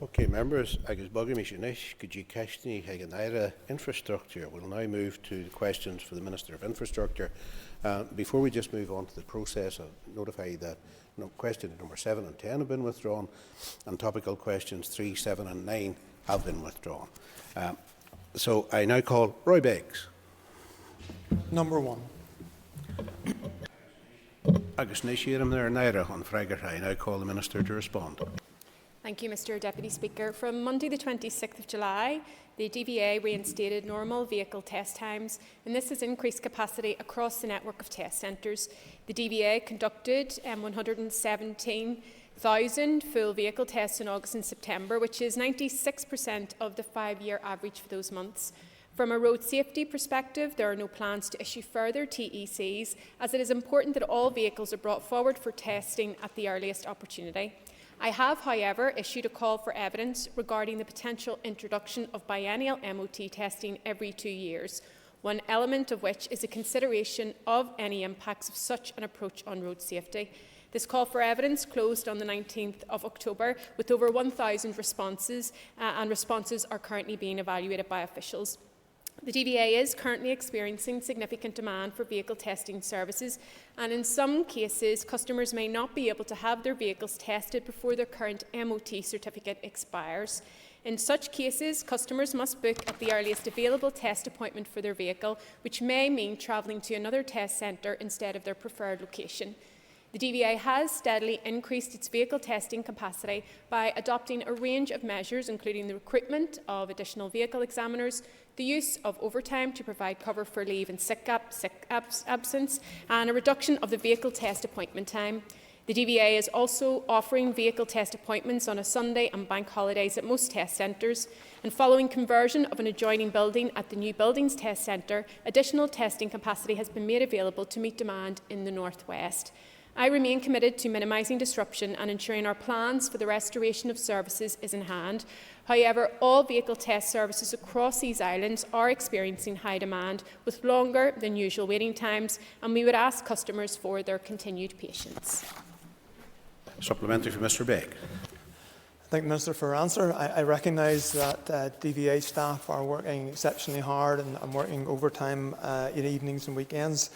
Okay, members, agus bugger me sinis, could you catch me Haganira infrastructure? We'll now move to the questions for the Minister of Infrastructure. Before we just move on to the process, I'll notify that question number 7 and 10 have been withdrawn, and topical questions 3, 7 and 9 have been withdrawn. So I now call Roy Beggs. Number 1. Agus Nishiram there Naira on Fragger. I now call the Minister to respond. Thank you, Mr Deputy Speaker. From Monday the 26th of July, the DVA reinstated normal vehicle test times, and this has increased capacity across the network of test centres. The DVA conducted 117,000 full vehicle tests in August and September, which is 96% of the 5-year average for those months. From a road safety perspective, there are no plans to issue further TECs, as it is important that all vehicles are brought forward for testing at the earliest opportunity. I have, however, issued a call for evidence regarding the potential introduction of biennial MOT testing every 2 years, one element of which is a consideration of any impacts of such an approach on road safety. This call for evidence closed on the 19th of October with over 1,000 responses, and responses are currently being evaluated by officials. The DVA is currently experiencing significant demand for vehicle testing services, and in some cases, customers may not be able to have their vehicles tested before their current MOT certificate expires. In such cases, customers must book at the earliest available test appointment for their vehicle, which may mean travelling to another test centre instead of their preferred location. The DVA has steadily increased its vehicle testing capacity by adopting a range of measures, including the recruitment of additional vehicle examiners, the use of overtime to provide cover for leave and sick absence, and a reduction of the vehicle test appointment time. The DVA is also offering vehicle test appointments on a Sunday and bank holidays at most test centres, and following conversion of an adjoining building at the new Buildings Test Centre, additional testing capacity has been made available to meet demand in the North West. I remain committed to minimising disruption and ensuring our plans for the restoration of services is in hand. However, all vehicle test services across these islands are experiencing high demand with longer than usual waiting times, and we would ask customers for their continued patience. Supplementary for Mr Begg. Thank the Minister for her answer. I recognise that DVA staff are working exceptionally hard and working overtime in evenings and weekends.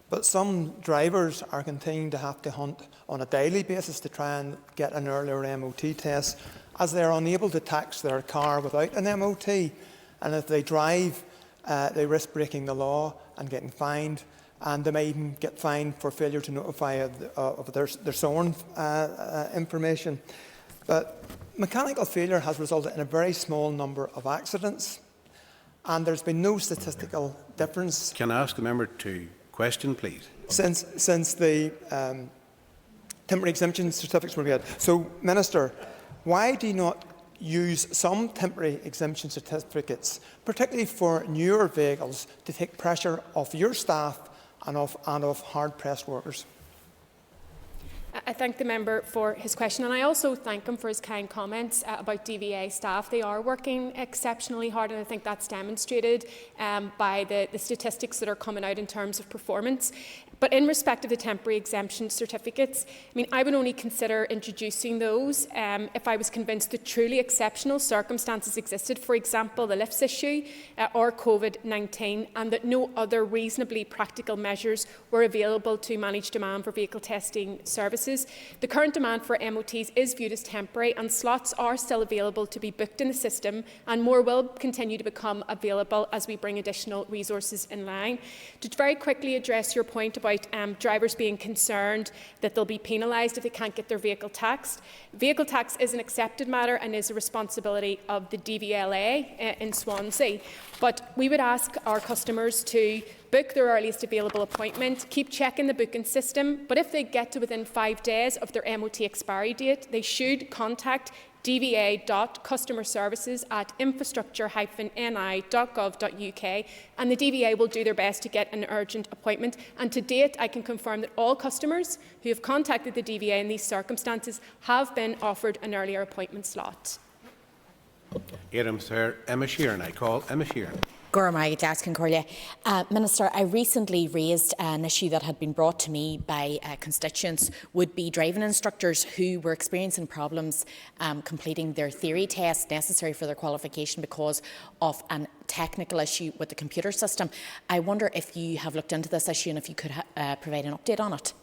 But some drivers are continuing to have to hunt on a daily basis to try and get an earlier MOT test, as they are unable to tax their car without an MOT. And if they drive, they risk breaking the law and getting fined, and they may even get fined for failure to notify of their SORN information. But mechanical failure has resulted in a very small number of accidents, and there's been no statistical difference. Can I ask the member to question, please? Since the temporary exemption certificates were made. So, Minister, why do you not use some temporary exemption certificates, particularly for newer vehicles, to take pressure off your staff and of hard-pressed workers? I thank the member for his question, and I also thank him for his kind comments about DVA staff. They are working exceptionally hard, and I think that's demonstrated by the statistics that are coming out in terms of performance. But in respect of the temporary exemption certificates, I would only consider introducing those if I was convinced that truly exceptional circumstances existed, for example, the lifts issue or COVID-19, and that no other reasonably practical measures were available to manage demand for vehicle testing services. The current demand for MOTs is viewed as temporary, and slots are still available to be booked in the system, and more will continue to become available as we bring additional resources in line. To very quickly address your point about drivers being concerned that they'll be penalised if they can't get their vehicle taxed. Vehicle tax is an accepted matter and is a responsibility of the DVLA in Swansea. But we would ask our customers to book their earliest available appointment, keep checking the booking system, but if they get to within 5 days of their MOT expiry date, they should contact dva.customerservices@infrastructure-ni.gov.uk, and the DVA will do their best to get an urgent appointment. And to date, I can confirm that all customers who have contacted the DVA in these circumstances have been offered an earlier appointment slot. Sir Emma Sheeran. I call Emma Sheeran. Minister, I recently raised an issue that had been brought to me by constituents, would-be driving instructors who were experiencing problems completing their theory test necessary for their qualification because of a technical issue with the computer system. I wonder if you have looked into this issue and if you could provide an update on it.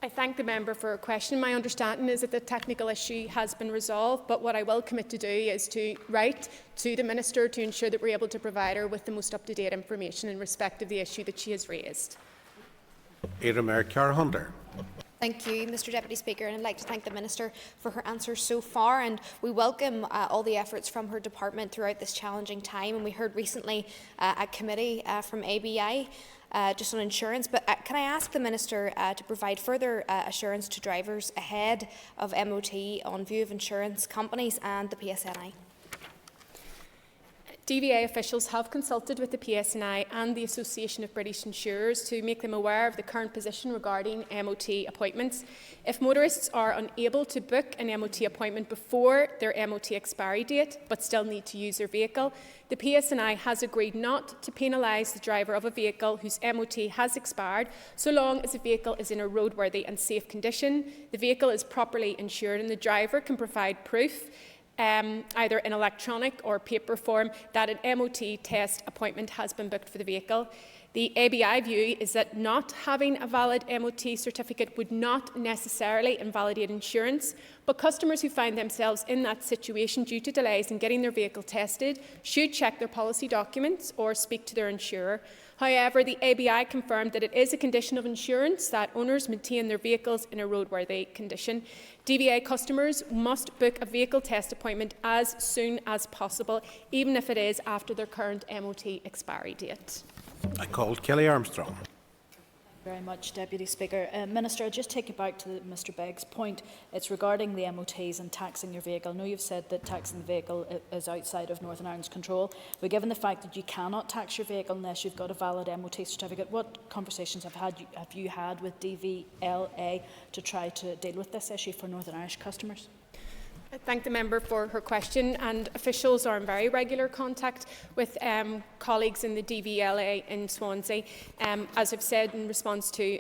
I thank the member for her question. My understanding is that the technical issue has been resolved, but what I will commit to do is to write to the Minister to ensure that we're able to provide her with the most up-to-date information in respect of the issue that she has raised. Hunter. Thank you, Mr Deputy Speaker, and I'd like to thank the Minister for her answers so far, and we welcome all the efforts from her department throughout this challenging time. And we heard recently at committee from ABI just on insurance, but can I ask the Minister to provide further assurance to drivers ahead of MOT on view of insurance companies and the PSNI? DVA officials have consulted with the PSNI and the Association of British Insurers to make them aware of the current position regarding MOT appointments. If motorists are unable to book an MOT appointment before their MOT expiry date but still need to use their vehicle, the PSNI has agreed not to penalise the driver of a vehicle whose MOT has expired so long as the vehicle is in a roadworthy and safe condition, the vehicle is properly insured and the driver can provide proof either in electronic or paper form that an MOT test appointment has been booked for the vehicle. The ABI view is that not having a valid MOT certificate would not necessarily invalidate insurance, but customers who find themselves in that situation due to delays in getting their vehicle tested should check their policy documents or speak to their insurer. However, the ABI confirmed that it is a condition of insurance that owners maintain their vehicles in a roadworthy condition. DVA customers must book a vehicle test appointment as soon as possible, even if it is after their current MOT expiry date. I called Kelly Armstrong. Very much, Deputy Speaker. Minister, I'll just take you back to Mr Begg's point. It's regarding the MOTs and taxing your vehicle. I know you've said that taxing the vehicle is outside of Northern Ireland's control, but given the fact that you cannot tax your vehicle unless you've got a valid MOT certificate, what conversations have you had with DVLA to try to deal with this issue for Northern Irish customers? I thank the member for her question, and officials are in very regular contact with colleagues in the DVLA in Swansea. As I've said in response to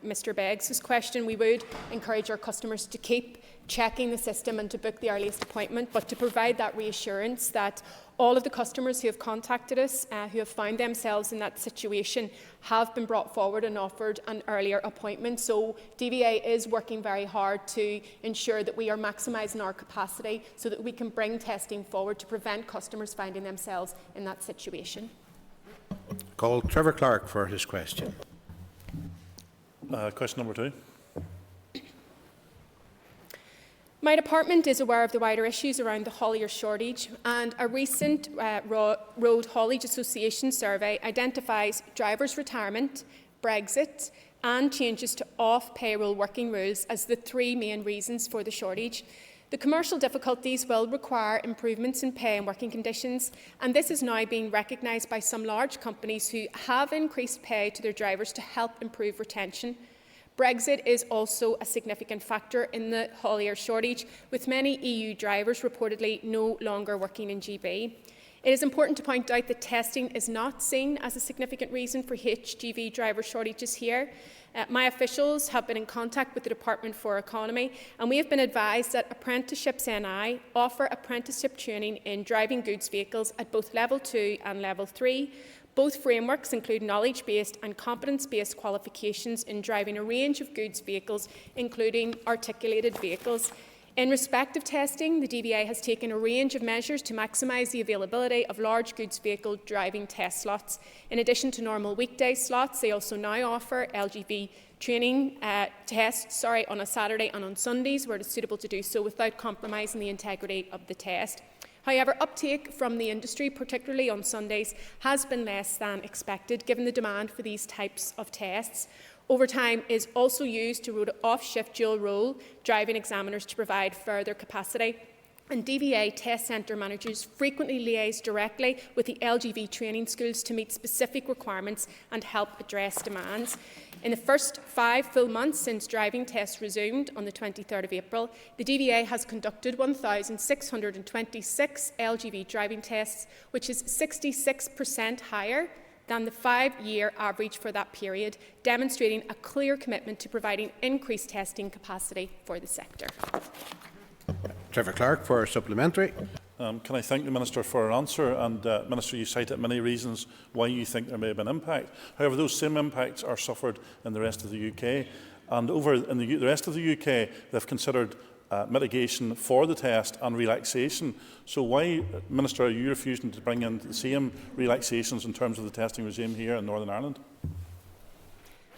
Mr Beggs' question, we would encourage our customers to keep checking the system and to book the earliest appointment, but to provide that reassurance that all of the customers who have contacted us, who have found themselves in that situation, have been brought forward and offered an earlier appointment. So DVA is working very hard to ensure that we are maximising our capacity so that we can bring testing forward to prevent customers finding themselves in that situation. Call Trevor Clark for his question. Question number 2. My department is aware of the wider issues around the haulier shortage, and a recent Road Haulage Association survey identifies drivers' retirement, Brexit and changes to off-payroll working rules as the 3 main reasons for the shortage. The commercial difficulties will require improvements in pay and working conditions, and this is now being recognised by some large companies who have increased pay to their drivers to help improve retention. Brexit is also a significant factor in the haulier shortage, with many EU drivers reportedly no longer working in GB. It is important to point out that testing is not seen as a significant reason for HGV driver shortages here. My officials have been in contact with the Department for Economy, and we have been advised that Apprenticeships NI offer apprenticeship training in driving goods vehicles at both Level 2 and Level 3. Both frameworks include knowledge-based and competence-based qualifications in driving a range of goods vehicles, including articulated vehicles. In respect of testing, the DVA has taken a range of measures to maximise the availability of large goods vehicle driving test slots. In addition to normal weekday slots, they also now offer LGV training tests on a Saturday and on Sundays, where it is suitable to do so without compromising the integrity of the test. However, uptake from the industry, particularly on Sundays, has been less than expected, given the demand for these types of tests. Overtime is also used to route off-shift dual role driving examiners to provide further capacity. and DVA test centre managers frequently liaise directly with the LGV training schools to meet specific requirements and help address demands. In the first 5 full months since driving tests resumed on the 23rd of April, the DVA has conducted 1,626 LGV driving tests, which is 66% higher than the 5-year average for that period, demonstrating a clear commitment to providing increased testing capacity for the sector. Trevor Clark for supplementary. Can I thank the Minister for her answer? And Minister, you cited many reasons why you think there may have been impact. However, those same impacts are suffered in the rest of the UK. And over in the rest of the UK, they've considered mitigation for the test and relaxation. So why, Minister, are you refusing to bring in the same relaxations in terms of the testing regime here in Northern Ireland?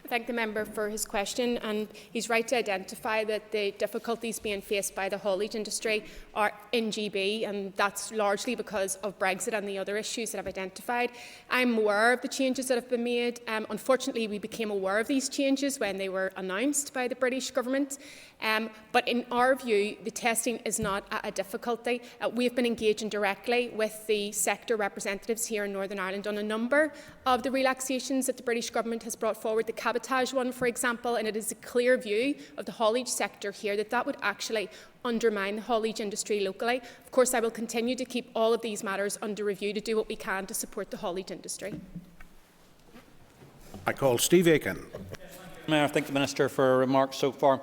I thank the member for his question, and he's right to identify that the difficulties being faced by the haulage industry are in GB, and that's largely because of Brexit and the other issues that I've identified. I'm aware of the changes that have been made. Unfortunately, we became aware of these changes when they were announced by the British government. But in our view, the testing is not a difficulty. We've been engaging directly with the sector representatives here in Northern Ireland on a number of the relaxations that the British government has brought forward, the cabotage one, for example, and it is a clear view of the haulage sector here that that would actually undermine the haulage industry locally. Of course, I will continue to keep all of these matters under review to do what we can to support the haulage industry. I call Steve Aiken. Mayor, thank the Minister for her remarks so far.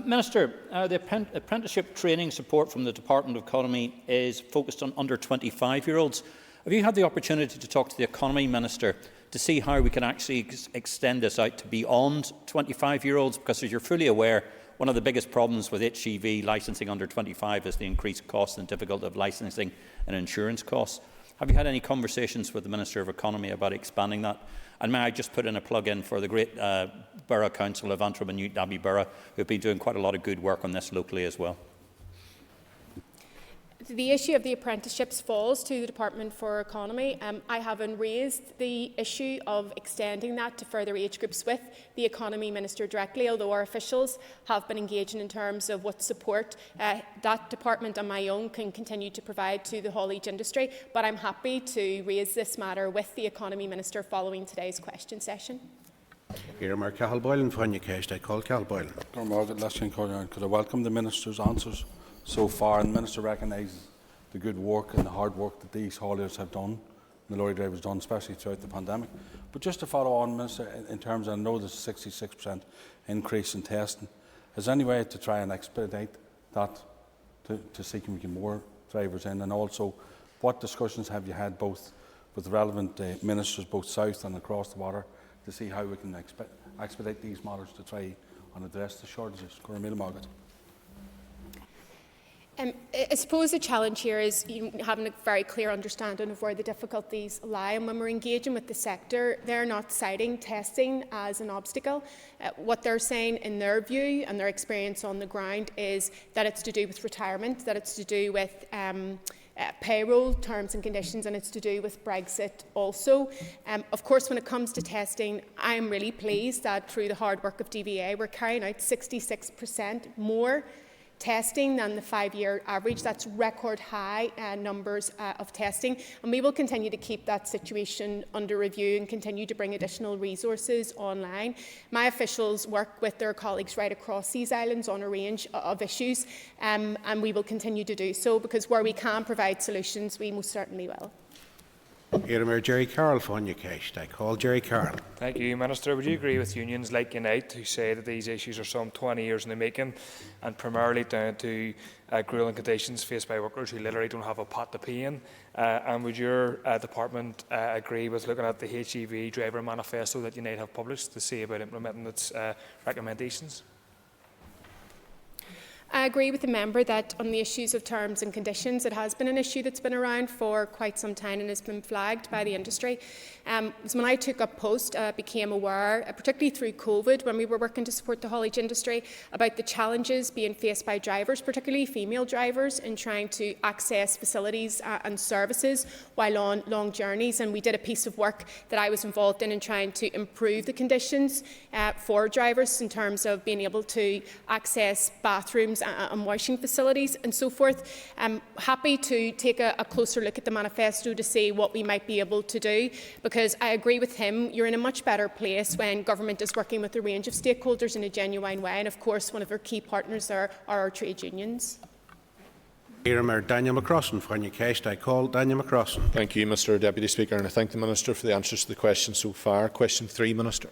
Minister, the apprenticeship training support from the Department of Economy is focused on under 25-year-olds. Have you had the opportunity to talk to the Economy Minister to see how we can actually extend this out to beyond 25-year-olds? Because, as you're fully aware, one of the biggest problems with HGV licensing under 25 is the increased cost and difficulty of licensing and insurance costs. Have you had any conversations with the Minister of Economy about expanding that? And may I just put in a plug-in for the great Borough Council of Antrim and Newton Abbey Borough, who have been doing quite a lot of good work on this locally as well. The issue of the apprenticeships falls to the Department for Economy. I haven't raised the issue of extending that to further age groups with the Economy Minister directly, although our officials have been engaging in terms of what support that department and my own can continue to provide to the haulage industry. But I'm happy to raise this matter with the Economy Minister following today's question session. Earmark Cathal Boylan for your case. I call Cathal Boylan. Could I welcome the Minister's answers so far, and the Minister recognises the good work and the hard work that these hauliers have done, the lorry drivers done, especially throughout the pandemic. But just to follow on, Minister, in terms of, I know there's a 66% increase in testing, is there any way to try and expedite that to see can we get more drivers in? And also, what discussions have you had both with the relevant ministers, both south and across the water, to see how we can expedite these matters to try and address the shortages? I suppose the challenge here is having a very clear understanding of where the difficulties lie, and when we're engaging with the sector, they're not citing testing as an obstacle. What they're saying in their view and their experience on the ground is that it's to do with retirement, that it's to do with payroll terms and conditions, and it's to do with Brexit also. Of course, when it comes to testing, I'm really pleased that through the hard work of DVA, we're carrying out 66% more testing than the 5-year average. That's record high numbers of testing, and we will continue to keep that situation under review and continue to bring additional resources online. My officials work with their colleagues right across these islands on a range of issues, and we will continue to do so, because where we can provide solutions, we most certainly will. Earmark Jerry Carroll for your case. I call Jerry Carroll. Thank you, Minister. Would you agree with unions like Unite, who say that these issues are some 20 years in the making and primarily down to grueling conditions faced by workers who literally don't have a pot to pay in? And would your department agree with looking at the HGV driver manifesto that Unite have published to see about implementing its recommendations? I agree with the member that on the issues of terms and conditions, it has been an issue that's been around for quite some time and has been flagged by the industry. So when I took up post, I became aware, particularly through COVID, when we were working to support the haulage industry, about the challenges being faced by drivers, particularly female drivers, in trying to access facilities and services while on long journeys. And we did a piece of work that I was involved in trying to improve the conditions for drivers in terms of being able to access bathrooms rooms and washing facilities and so forth. I'm happy to take a closer look at the manifesto to see what we might be able to do, because I agree with him, you're in a much better place when government is working with a range of stakeholders in a genuine way, and of course one of our key partners there are our trade unions. Daniel McCrossan, Fáinne Ceist. I call Daniel McCrossan. Thank you, Mr Deputy Speaker, and I thank the Minister for the answers to the questions so far. Question 3, Minister.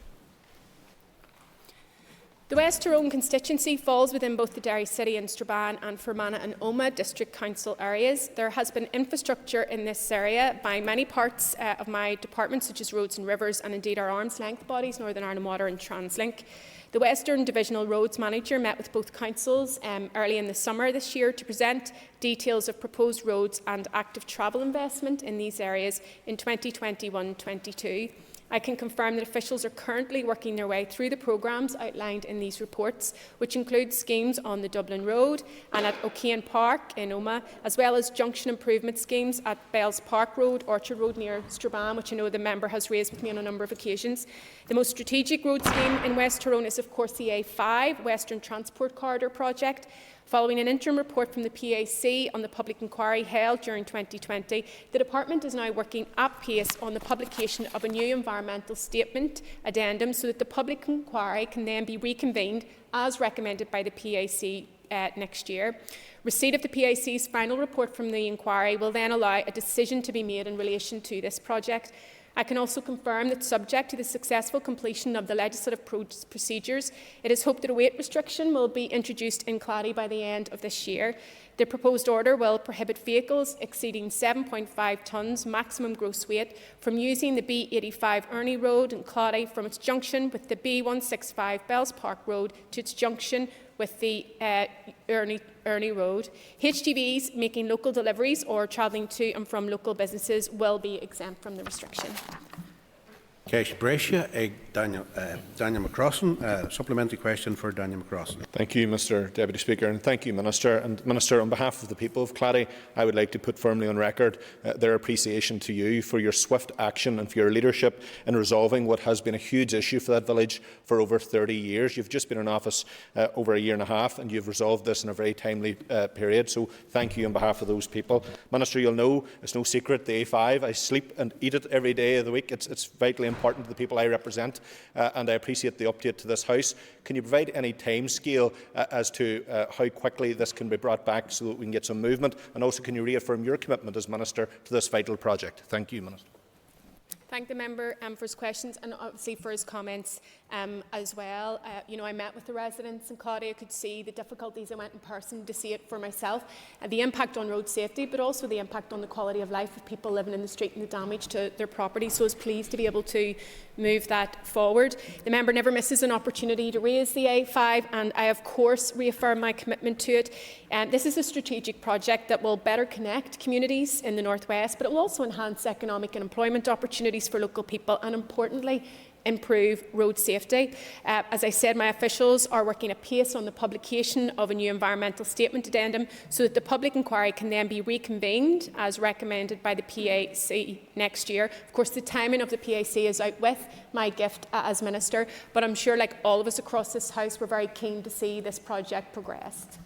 The West Tyrone constituency falls within both the Derry City and Strabane and Fermanagh and Omagh District Council areas. There has been infrastructure in this area by many parts of my department, such as Roads and Rivers, and indeed our arm's length bodies, Northern Ireland Water and TransLink. The Western Divisional Roads Manager met with both councils early in the summer this year to present details of proposed roads and active travel investment in these areas in 2021-22. I can confirm that officials are currently working their way through the programmes outlined in these reports, which include schemes on the Dublin Road and at O'Kane Park in Omagh, as well as junction improvement schemes at Bells Park Road, Orchard Road near Strabane, which I know the member has raised with me on a number of occasions. The most strategic road scheme in West Tyrone is, of course, the A5 Western Transport Corridor project. Following an interim report from the PAC on the public inquiry held during 2020, the Department is now working at pace on the publication of a new environmental statement addendum so that the public inquiry can then be reconvened as recommended by the PAC next year. Receipt of the PAC's final report from the inquiry will then allow a decision to be made in relation to this project. I can also confirm that, subject to the successful completion of the legislative procedures, it is hoped that a weight restriction will be introduced in Clady by the end of this year. The proposed order will prohibit vehicles exceeding 7.5 tonnes maximum gross weight from using the B85 Ernie Road in Clady from its junction with the B165 Bells Park Road to its junction with the Ernie Road. HGVs making local deliveries or travelling to and from local businesses will be exempt from the restriction. Ceist Brescia, Daniel McCrossan. Supplementary question for Daniel McCrossan. Thank you, Mr Deputy Speaker, and thank you, Minister. And Minister, on behalf of the people of Clady, I would like to put firmly on record their appreciation to you for your swift action and for your leadership in resolving what has been a huge issue for that village for over 30 years. You've just been in office over a year and a half, and you've resolved this in a very timely period, so thank you on behalf of those people. Minister, you'll know, it's no secret, the A5, I sleep and eat it every day of the week. It's vitally important to the people I represent, and I appreciate the update to this House. Can you provide any timescale as to how quickly this can be brought back so that we can get some movement? And also, can you reaffirm your commitment as Minister to this vital project? Thank you, Minister. Thank the member for his questions and obviously for his comments as well. I met with the residents in Clady. I could see the difficulties. I went in person to see it for myself. The impact on road safety, but also the impact on the quality of life of people living in the street and the damage to their property. So I was pleased to be able to move that forward. The member never misses an opportunity to raise the A5, and I, of course, reaffirm my commitment to it. This is a strategic project that will better connect communities in the North West, but it will also enhance economic and employment opportunities for local people and, importantly, improve road safety. As I said, my officials are working at pace on the publication of a new environmental statement addendum so that the public inquiry can then be reconvened as recommended by the PAC next year. Of course, the timing of the PAC is out with my gift as Minister, but I'm sure, like all of us across this House, we're very keen to see this project progressed.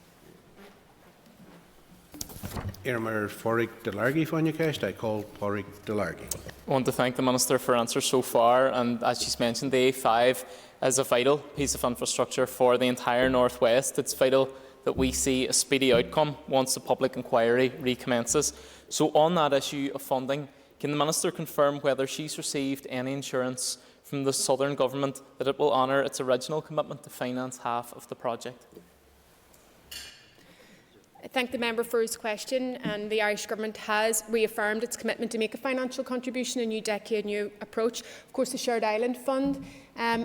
Fáric Delargy, Fáinne Ceist. I call Fáric Delargy. I want to thank the Minister for answers so far, and as she's mentioned, the A5 is a vital piece of infrastructure for the entire North West. It's vital that we see a speedy outcome once the public inquiry recommences. So on that issue of funding, can the Minister confirm whether she's received any assurance from the Southern Government that it will honour its original commitment to finance half of the project? I thank the member for his question, and the Irish Government has reaffirmed its commitment to make a financial contribution, a new decade, new approach. Of course, the Shared Island Fund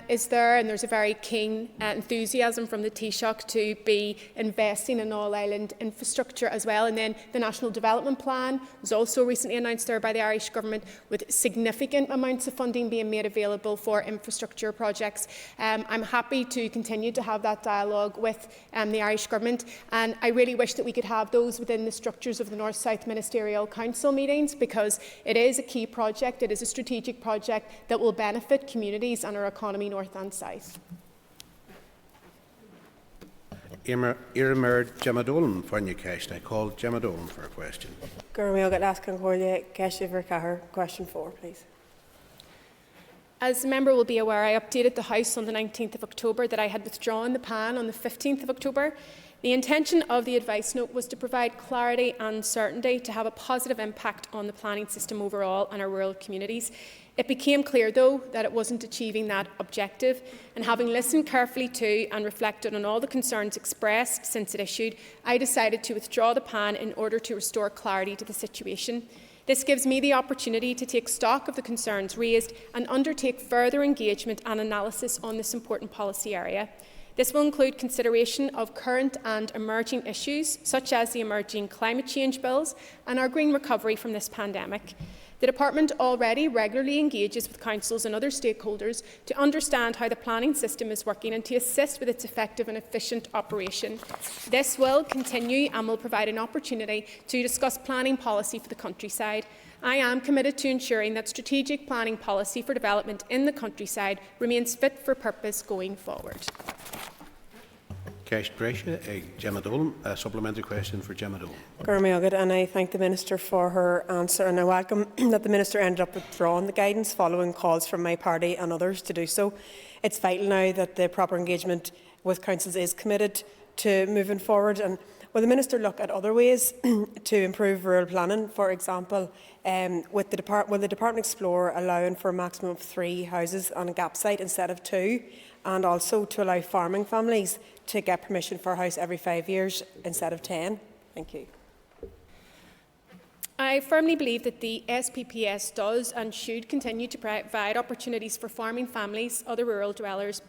is there, and there's a very keen enthusiasm from the Taoiseach to be investing in all-island infrastructure as well. And then the National Development Plan was also recently announced there by the Irish Government, with significant amounts of funding being made available for infrastructure projects. I'm happy to continue to have that dialogue with the Irish Government, and I really wish that we could have those within the structures of the North-South Ministerial Council meetings, because it is a key project, it is a strategic project that will benefit communities and our economy north and south. Iramir Jamadolan Fanyakash. I call Jamadolan for a question. Question 4, please. As the member will be aware, I updated the House on the 19th of October that I had withdrawn the PAN on the 15th of October. The intention of the advice note was to provide clarity and certainty to have a positive impact on the planning system overall and our rural communities. It became clear, though, that it wasn't achieving that objective, and having listened carefully to and reflected on all the concerns expressed since it issued, I decided to withdraw the PAN in order to restore clarity to the situation. This gives me the opportunity to take stock of the concerns raised and undertake further engagement and analysis on this important policy area. This will include consideration of current and emerging issues, such as the emerging climate change bills and our green recovery from this pandemic. The Department already regularly engages with councils and other stakeholders to understand how the planning system is working and to assist with its effective and efficient operation. This will continue and will provide an opportunity to discuss planning policy for the countryside. I am committed to ensuring that strategic planning policy for development in the countryside remains fit for purpose going forward. Cash Brescia, Jamadolan. A supplementary question for Jamadolan. And I thank the Minister for her answer, and I welcome that the Minister ended up withdrawing the guidance following calls from my party and others to do so. It's vital now that the proper engagement with councils is committed to moving forward. And will the Minister look at other ways to improve rural planning? For example, will the Department explore allowing for a maximum of 3 houses on a gap site instead of 2, and also to allow farming families to get permission for a house every 5 years instead of 10? Thank you. I firmly believe that the SPPS does and should continue to provide opportunities for farming families, other rural dwellers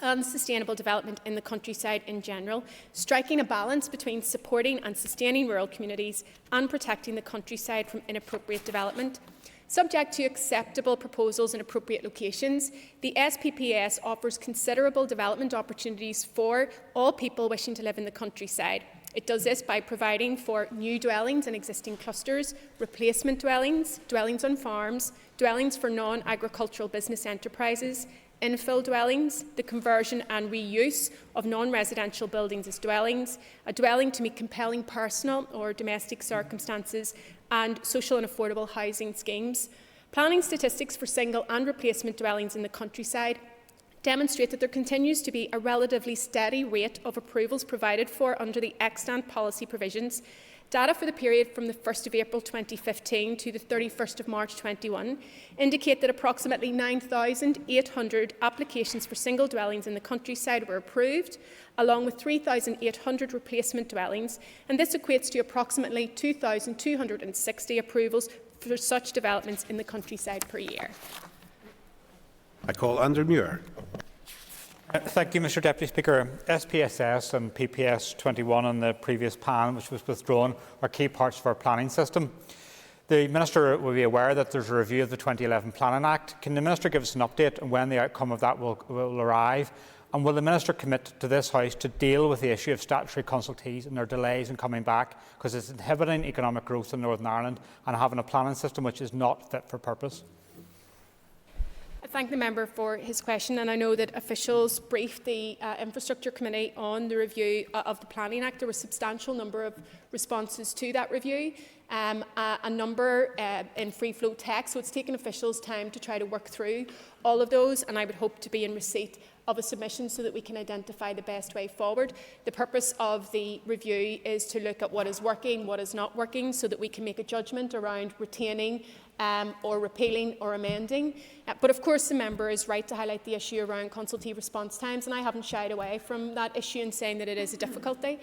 and sustainable development in the countryside in general, striking a balance between supporting and sustaining rural communities and protecting the countryside from inappropriate development. Subject to acceptable proposals in appropriate locations, the SPPS offers considerable development opportunities for all people wishing to live in the countryside. It does this by providing for new dwellings in existing clusters, replacement dwellings, dwellings on farms, dwellings for non-agricultural business enterprises, infill dwellings, the conversion and reuse of non-residential buildings as dwellings, a dwelling to meet compelling personal or domestic circumstances, and social and affordable housing schemes. Planning statistics for single and replacement dwellings in the countryside demonstrate that there continues to be a relatively steady rate of approvals provided for under the extant policy provisions. Data for the period from the 1st of April 2015 to the 31st of March 2021 indicate that approximately 9,800 applications for single dwellings in the countryside were approved, along with 3,800 replacement dwellings, and this equates to approximately 2,260 approvals for such developments in the countryside per year. I call Andrew Muir. Thank you, Mr Deputy Speaker. SPSS and PPS 21 on the previous PAN, which was withdrawn, are key parts of our planning system. The Minister will be aware that there is a review of the 2011 Planning Act. Can the Minister give us an update on when the outcome of that will arrive? And will the Minister commit to this House to deal with the issue of statutory consultees and their delays in coming back, because it's inhibiting economic growth in Northern Ireland and having a planning system which is not fit for purpose? I thank the member for his question, and I know that officials briefed the Infrastructure Committee on the review of the Planning Act. There were a substantial number of responses to that review, a number in free-flow text, so it's taken officials time to try to work through all of those, and I would hope to be in receipt of a submission so that we can identify the best way forward. The purpose of the review is to look at what is working, what is not working, so that we can make a judgment around retaining or repealing or amending. But of course the member is right to highlight the issue around consultee response times, and I haven't shied away from that issue in saying that it is a difficulty.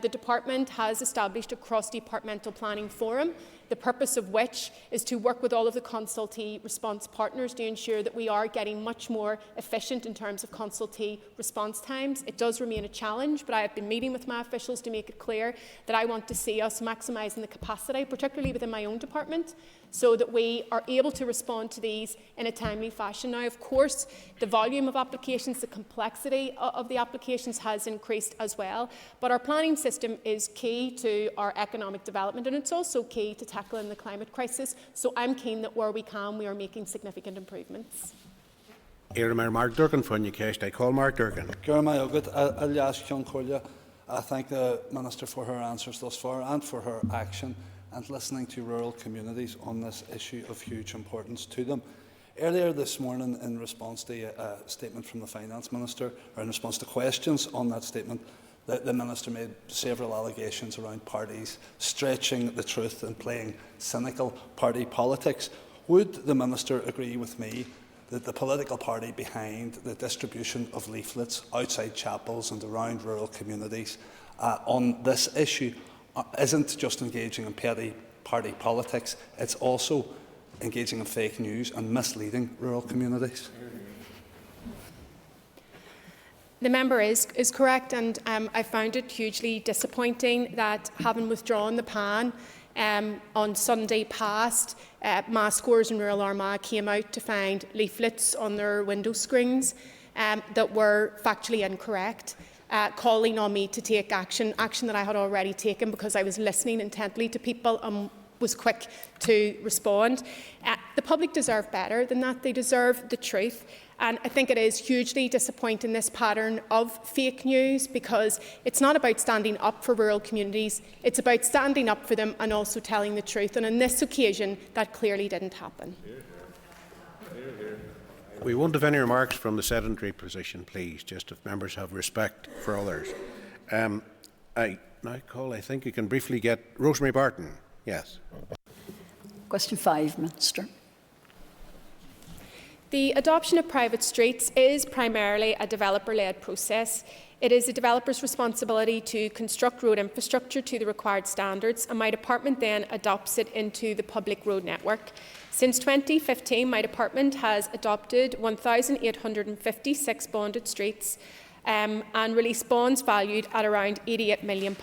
The Department has established a cross-departmental planning forum, the purpose of which is to work with all of the consultee response partners to ensure that we are getting much more efficient in terms of consultee response times. It does remain a challenge, but I have been meeting with my officials to make it clear that I want to see us maximising the capacity, particularly within my own department, so that we are able to respond to these in a timely fashion. Now, of course, the volume of applications, the complexity of the applications has increased as well, but our planning system is key to our economic development, and it's also key to tackling the climate crisis. So I'm keen that where we can, we are making significant improvements. Mark Durkin, I call Mark Durkin. I'll ask John Collier. I thank the Minister for her answers thus far and for her action and listening to rural communities on this issue of huge importance to them. Earlier this morning, in response to a statement from the Finance Minister, or in response to questions on that statement, the Minister made several allegations around parties stretching the truth and playing cynical party politics. Would the Minister agree with me that the political party behind the distribution of leaflets outside chapels and around rural communities on this issue isn't just engaging in petty party politics, it's also engaging in fake news and misleading rural communities? The member is correct, and I found it hugely disappointing that, having withdrawn the PAN on Sunday past, mass scorers in rural Armagh came out to find leaflets on their window screens that were factually incorrect, calling on me to take action that I had already taken because I was listening intently to people and was quick to respond. The public deserve better than that. They deserve the truth. And I think it is hugely disappointing, this pattern of fake news, because it's not about standing up for rural communities, it's about standing up for them and also telling the truth. And on this occasion, that clearly didn't happen. We won't have any remarks from the sedentary position, please, just if members have respect for others. I think you can briefly get Rosemary Barton. Yes. Question 5, Minister. The adoption of private streets is primarily a developer-led process. It is the developer's responsibility to construct road infrastructure to the required standards, and my department then adopts it into the public road network. Since 2015, my department has adopted 1,856 bonded streets and released bonds valued at around £88 million.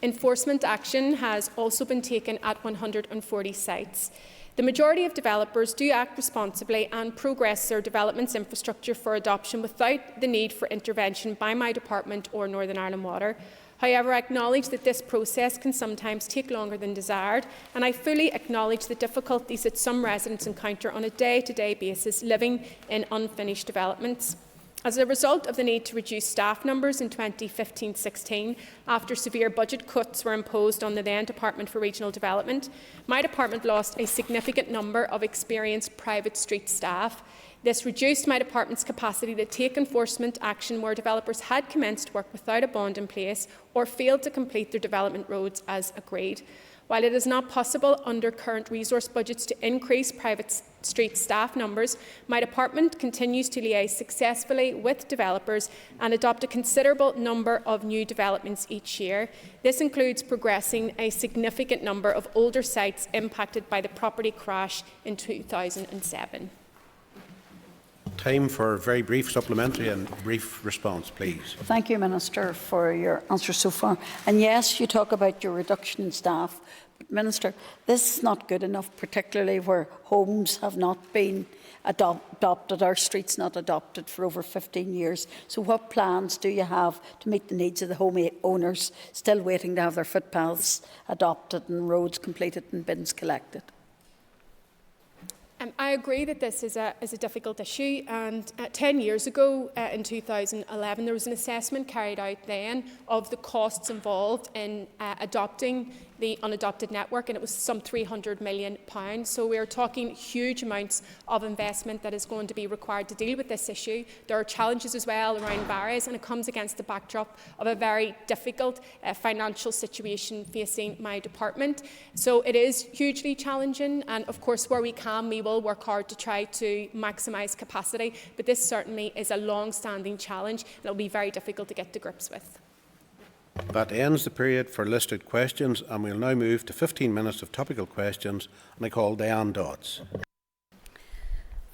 Enforcement action has also been taken at 140 sites. The majority of developers do act responsibly and progress their development's infrastructure for adoption without the need for intervention by my department or Northern Ireland Water. However, I acknowledge that this process can sometimes take longer than desired, and I fully acknowledge the difficulties that some residents encounter on a day-to-day basis living in unfinished developments. As a result of the need to reduce staff numbers in 2015-16, after severe budget cuts were imposed on the then Department for Regional Development, my department lost a significant number of experienced private street staff. This reduced my department's capacity to take enforcement action where developers had commenced work without a bond in place or failed to complete their development roads as agreed. While it is not possible under current resource budgets to increase private street staff numbers, my department continues to liaise successfully with developers and adopt a considerable number of new developments each year. This includes progressing a significant number of older sites impacted by the property crash in 2007. Time for a very brief supplementary and brief response, please. Thank you, Minister, for your answer so far. And yes, you talk about your reduction in staff. But Minister, this is not good enough, particularly where homes have not been adopted, our streets not adopted for over 15 years. So what plans do you have to meet the needs of the home owners still waiting to have their footpaths adopted and roads completed and bins collected? I agree that this is a difficult issue, and 10 years ago, in 2011, there was an assessment carried out then of the costs involved in adopting the unadopted network, and it was some £300 million. So we are talking huge amounts of investment that is going to be required to deal with this issue. There are challenges as well around barriers, and it comes against the backdrop of a very difficult financial situation facing my department. So it is hugely challenging, and of course where we can we will work hard to try to maximise capacity, but this certainly is a long-standing challenge and it will be very difficult to get to grips with. That ends the period for listed questions, and we'll now move to 15 minutes of topical questions, and I call Diane Dodds.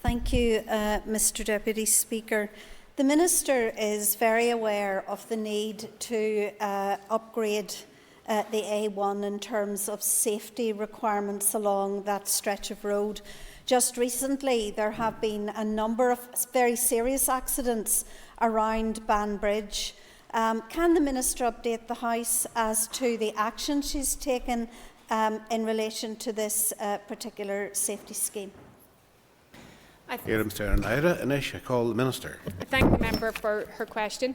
Thank you, Mr Deputy Speaker. The Minister is very aware of the need to upgrade the A1 in terms of safety requirements along that stretch of road. Just recently, there have been a number of very serious accidents around Banbridge. Can the Minister update the House as to the action she's taken in relation to this particular safety scheme? Mr. Naira Inish, I call the Minister. I thank the member for her question.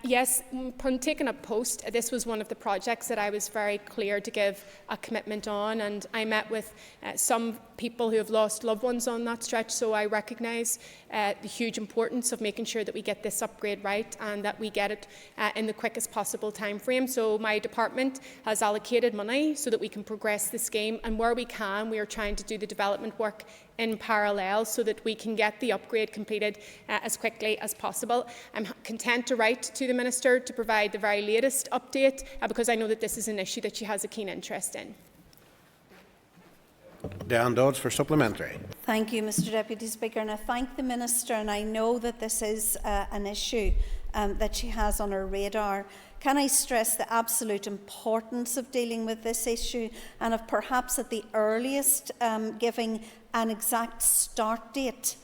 Yes, upon taking up post, this was one of the projects that I was very clear to give a commitment on, and I met with some people who have lost loved ones on that stretch, so I recognise the huge importance of making sure that we get this upgrade right and that we get it in the quickest possible time frame. So my department has allocated money so that we can progress the scheme, and where we can, we are trying to do the development work in parallel so that we can get the upgrade completed as quickly as possible. I'm content to write to the Minister to provide the very latest update because I know that this is an issue that she has a keen interest in. Dan Dodds for supplementary. Thank you, Mr Deputy Speaker, and I thank the Minister, and I know that this is an issue that she has on her radar. Can I stress the absolute importance of dealing with this issue and of perhaps at the earliest giving an exact start date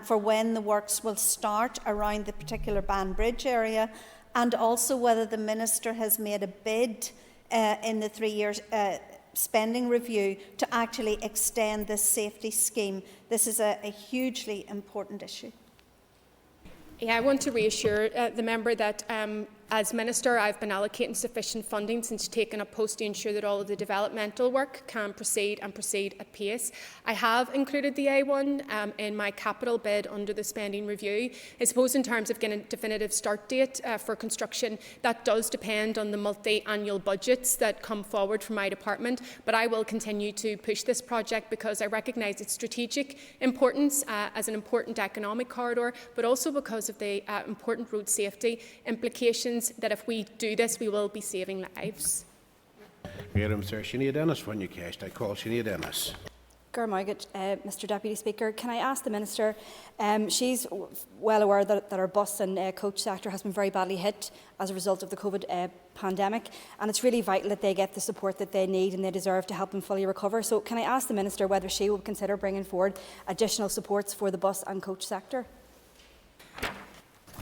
for when the works will start around the particular Banbridge area, and also whether the Minister has made a bid in the 3 years spending review to actually extend this safety scheme. This is a hugely important issue. Yeah, I want to reassure the member that as Minister, I've been allocating sufficient funding since taking up post to ensure that all of the developmental work can proceed and proceed at pace. I have included the A1 in my capital bid under the spending review. I suppose in terms of getting a definitive start date for construction, that does depend on the multi-annual budgets that come forward from my department, but I will continue to push this project because I recognise its strategic importance as an important economic corridor, but also because of the important road safety implications that if we do this, we will be saving lives. Mr. Sinead Dennis, when you cast, I call Sinead Dennis. Mr Deputy Speaker, can I ask the Minister, she's well aware that our bus and coach sector has been very badly hit as a result of the COVID pandemic, and it's really vital that they get the support that they need and they deserve to help them fully recover. So can I ask the Minister whether she will consider bringing forward additional supports for the bus and coach sector?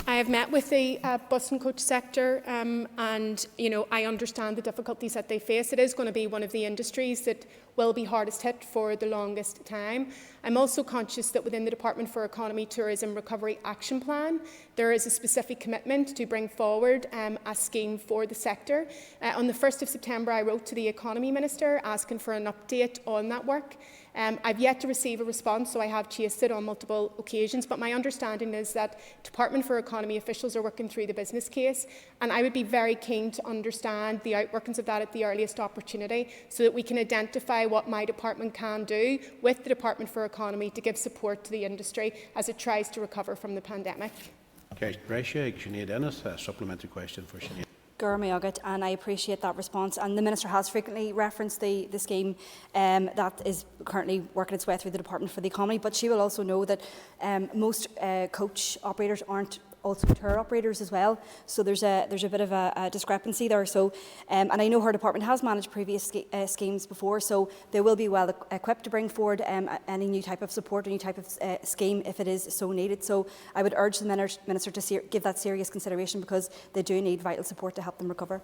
I have met with the bus and coach sector and I understand the difficulties that they face. It is going to be one of the industries that will be hardest hit for the longest time. I'm also conscious that within the Department for Economy, Tourism Recovery Action Plan, there is a specific commitment to bring forward a scheme for the sector. On the 1st of September, I wrote to the Economy Minister asking for an update on that work. I've yet to receive a response, so I have chased it on multiple occasions, but my understanding is that Department for Economy officials are working through the business case, and I would be very keen to understand the outworkings of that at the earliest opportunity so that we can identify what my department can do with the Department for Economy to give support to the industry as it tries to recover from the pandemic. Okay, Sinead Dennis, a supplementary question for Sinead. And I appreciate that response. And the Minister has frequently referenced the scheme that is currently working its way through the Department for the Economy, but she will also know that most coach operators aren't also tour operators as well, so there's a bit of a discrepancy there. So, and I know her department has managed previous schemes before, so they will be well equipped to bring forward any new type of support, any type of scheme if it is so needed. So I would urge the Minister to give that serious consideration because they do need vital support to help them recover.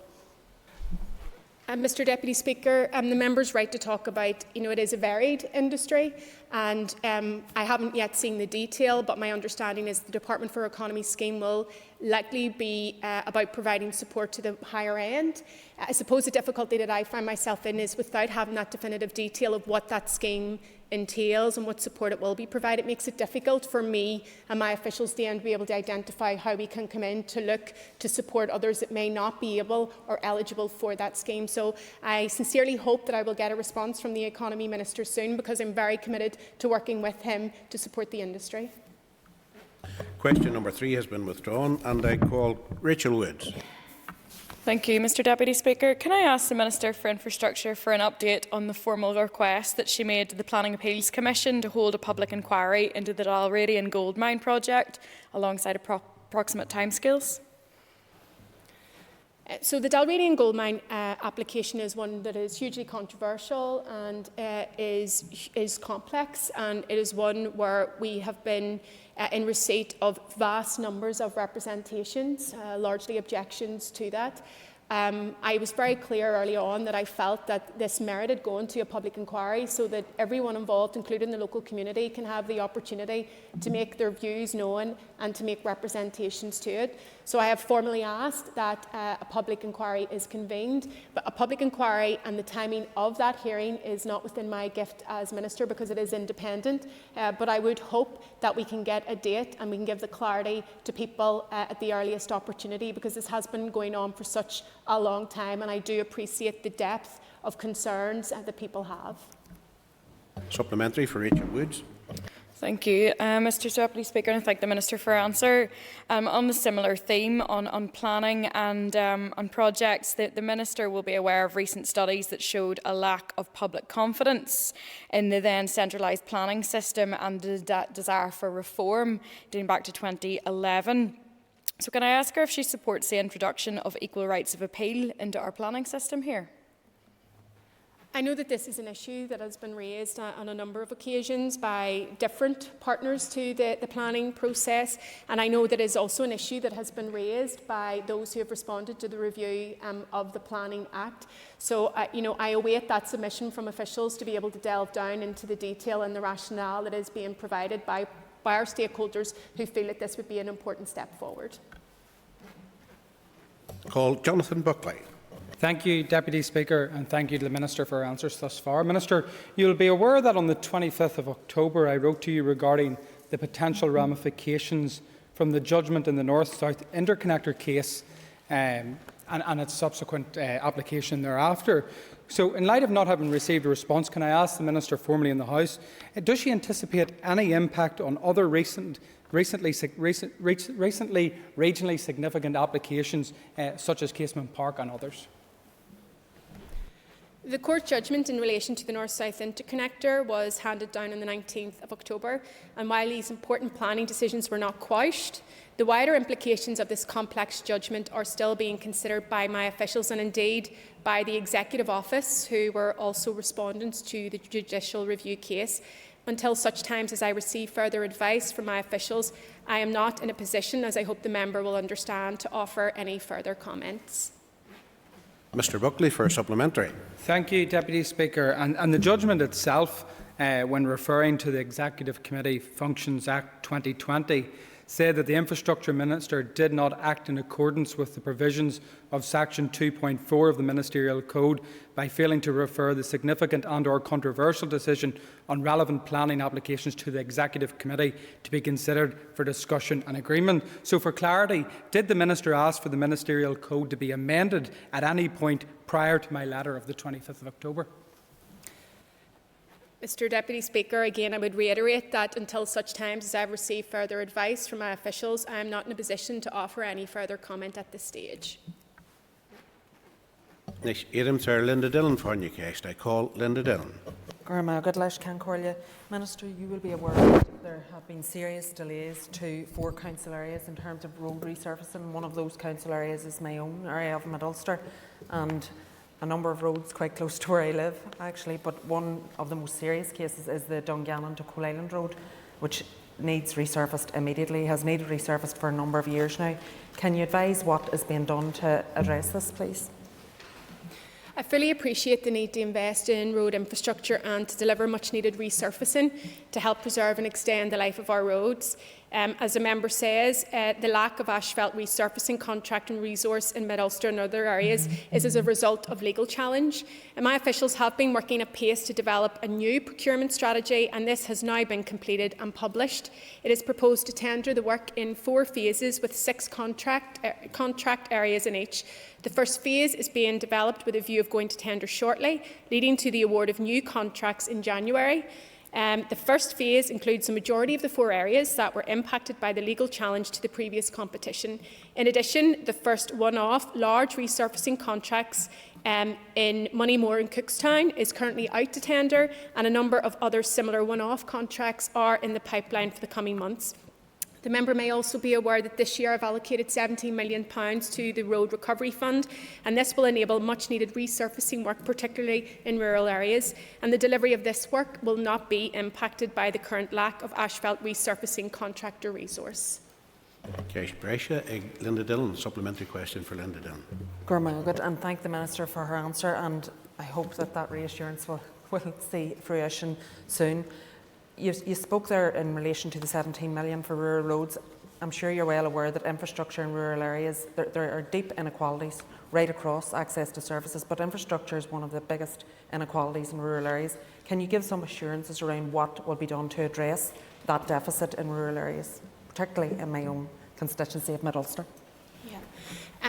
Mr Deputy Speaker, the member's right to talk about, it is a varied industry, and I haven't yet seen the detail, but my understanding is the Department for Economy scheme will likely be about providing support to the higher end. I suppose the difficulty that I find myself in is without having that definitive detail of what that scheme entails and what support it will be provided, it makes it difficult for me and my officials then to be able to identify how we can come in to look to support others that may not be able or eligible for that scheme. So I sincerely hope that I will get a response from the Economy Minister soon because I'm very committed to working with him to support the industry. Question number 3 has been withdrawn, and I call Rachel Woods. Thank you, Mr Deputy Speaker. Can I ask the Minister for Infrastructure for an update on the formal request that she made to the Planning Appeals Commission to hold a public inquiry into the Dalradian gold mine project alongside approximate timescales? So the Dalradian gold mine application is one that is hugely controversial and is complex, and it is one where we have been in receipt of vast numbers of representations, largely objections to that. I was very clear early on that I felt that this merited going to a public inquiry so that everyone involved, including the local community, can have the opportunity to make their views known and to make representations to it. So I have formally asked that a public inquiry is convened, but a public inquiry and the timing of that hearing is not within my gift as Minister because it is independent, but I would hope that we can get a date and we can give the clarity to people at the earliest opportunity, because this has been going on for such a long time, and I do appreciate the depth of concerns that people have. Supplementary for Rachel Woods. Thank you, Mr Deputy Speaker, and I thank the Minister for her answer. On the similar theme on planning and on projects, the Minister will be aware of recent studies that showed a lack of public confidence in the then centralised planning system and the desire for reform dating back to 2011. So can I ask her if she supports the introduction of equal rights of appeal into our planning system here? I know that this is an issue that has been raised on a number of occasions by different partners to the planning process, and I know that it is also an issue that has been raised by those who have responded to the review of the Planning Act. So, I await that submission from officials to be able to delve down into the detail and the rationale that is being provided by our stakeholders who feel that this would be an important step forward. Call Jonathan Buckley. Thank you, Deputy Speaker, and thank you to the Minister for her answers thus far. Minister, you will be aware that on the 25th of October I wrote to you regarding the potential ramifications from the judgment in the North-South interconnector case and its subsequent application thereafter. So, in light of not having received a response, can I ask the Minister formally in the House, does she anticipate any impact on other recently regionally significant applications such as Casement Park and others? The court judgment in relation to the North-South interconnector was handed down on the 19th of October, and while these important planning decisions were not quashed, the wider implications of this complex judgment are still being considered by my officials and indeed by the Executive Office, who were also respondents to the judicial review case. Until such times as I receive further advice from my officials, I am not in a position, as I hope the member will understand, to offer any further comments. Mr Buckley for a supplementary. Thank you, Deputy Speaker. And the judgment itself, when referring to the Executive Committee Functions Act 2020, said that the Infrastructure Minister did not act in accordance with the provisions of Section 2.4 of the Ministerial Code by failing to refer the significant and/or controversial decision on relevant planning applications to the Executive Committee to be considered for discussion and agreement. So, for clarity, did the Minister ask for the Ministerial Code to be amended at any point prior to my letter of the 25th of October? Mr Deputy Speaker, again I would reiterate that until such times as I have received further advice from my officials, I am not in a position to offer any further comment at this stage. Linda Dillon for Newcastle. I call Linda Dillon. Minister, you will be aware that there have been serious delays to 4 council areas in terms of road resurfacing. One of those council areas is my own area of Mid Ulster, and a number of roads quite close to where I live, actually, but one of the most serious cases is the Dungannon to Coal Island Road, which needs resurfaced immediately, has needed resurfaced for a number of years now. Can you advise what is being done to address this, please? I fully appreciate the need to invest in road infrastructure and to deliver much needed resurfacing to help preserve and extend the life of our roads. As the member says, the lack of asphalt resurfacing contract and resource in Mid Ulster and other areas is as a result of legal challenge. And my officials have been working at pace to develop a new procurement strategy, and this has now been completed and published. It is proposed to tender the work in 4 phases with 6 contract areas in each. The first phase is being developed with a view of going to tender shortly, leading to the award of new contracts in January. The first phase includes the majority of the 4 areas that were impacted by the legal challenge to the previous competition. In addition, the first one-off large resurfacing contracts in Moneymore and Cookstown is currently out to tender, and a number of other similar one-off contracts are in the pipeline for the coming months. The member may also be aware that this year I've allocated £17 million to the Road Recovery Fund, and this will enable much needed resurfacing work, particularly in rural areas. And the delivery of this work will not be impacted by the current lack of asphalt resurfacing contractor resource. Ceist Brescia, Linda Dillon. Supplementary question for Linda Dillon. Gormagood, and thank the Minister for her answer, and I hope that that reassurance will see fruition soon. You spoke there in relation to the 17 million for rural roads. I'm sure you're well aware that infrastructure in rural areas, there are deep inequalities right across access to services, but infrastructure is one of the biggest inequalities in rural areas. Can you give some assurances around what will be done to address that deficit in rural areas, particularly in my own constituency of Mid-Ulster?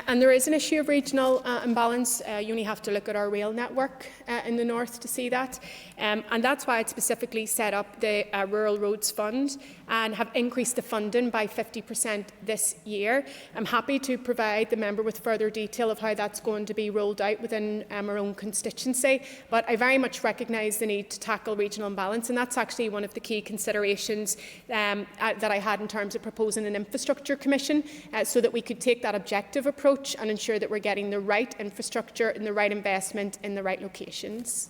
And there is an issue of regional imbalance. You only have to look at our rail network in the north to see that. And that's why it specifically set up the Rural Roads Fund and have increased the funding by 50% this year. I'm happy to provide the member with further detail of how that's going to be rolled out within our own constituency. But I very much recognise the need to tackle regional imbalance, and that's actually one of the key considerations that I had in terms of proposing an infrastructure commission so that we could take that objective approach and ensure that we're getting the right infrastructure and the right investment in the right locations.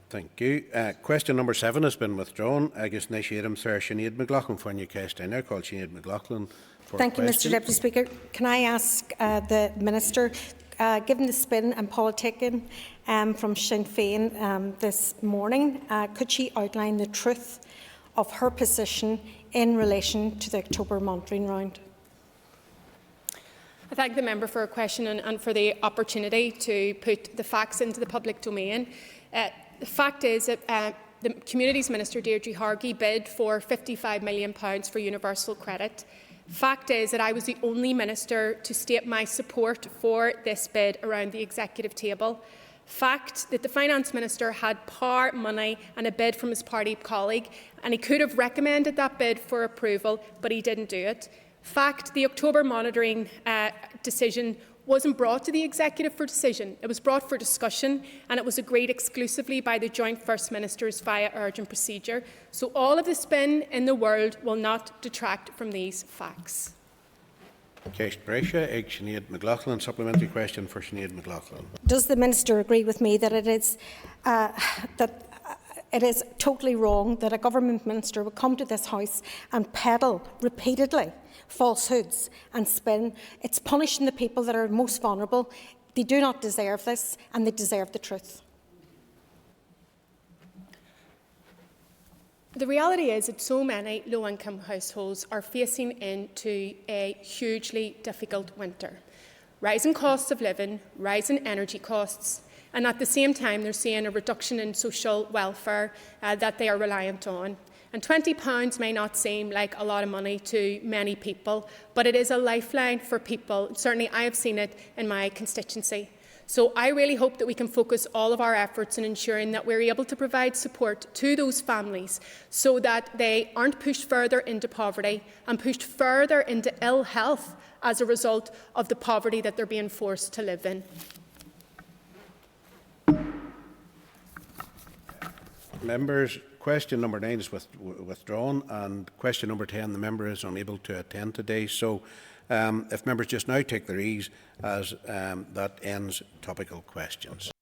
Thank you. Question number 7 has been withdrawn. Agus Nishiadam Sir Sinead McLaughlin for new cast in there, called Sinead McLaughlin for Thank you, Mr Deputy Speaker. Can I ask the Minister, given the spin and politicking from Sinn Féin this morning, could she outline the truth of her position in relation to the October monitoring round? I thank the member for her question and for the opportunity to put the facts into the public domain. The fact is that the Communities Minister Deirdre Hargey bid for £55 million for universal credit. Fact is that I was the only minister to state my support for this bid around the executive table. Fact that the Finance Minister had power, money and a bid from his party colleague, and he could have recommended that bid for approval, but he didn't do it. Fact, the October monitoring decision wasn't brought to the Executive for decision. It was brought for discussion, and it was agreed exclusively by the Joint First Ministers via urgent procedure. So all of the spin in the world will not detract from these facts. Ceist Brescia, Sinead McLaughlin. Supplementary question for Sinead McLaughlin. Does the Minister agree with me that it is totally wrong that a government minister would come to this House and peddle repeatedly falsehoods and spin? It's punishing the people that are most vulnerable. They do not deserve this, and they deserve the truth. The reality is that so many low-income households are facing into a hugely difficult winter. Rising costs of living, rising energy costs, and at the same time they're seeing a reduction in social welfare that they are reliant on. And £20 may not seem like a lot of money to many people, but it is a lifeline for people. Certainly I have seen it in my constituency. So I really hope that we can focus all of our efforts in ensuring that we're able to provide support to those families so that they aren't pushed further into poverty and pushed further into ill health as a result of the poverty that they're being forced to live in. Members, question number 9 is withdrawn, and question number 10, the member is unable to attend today. So if members just now take their ease, as that ends topical questions.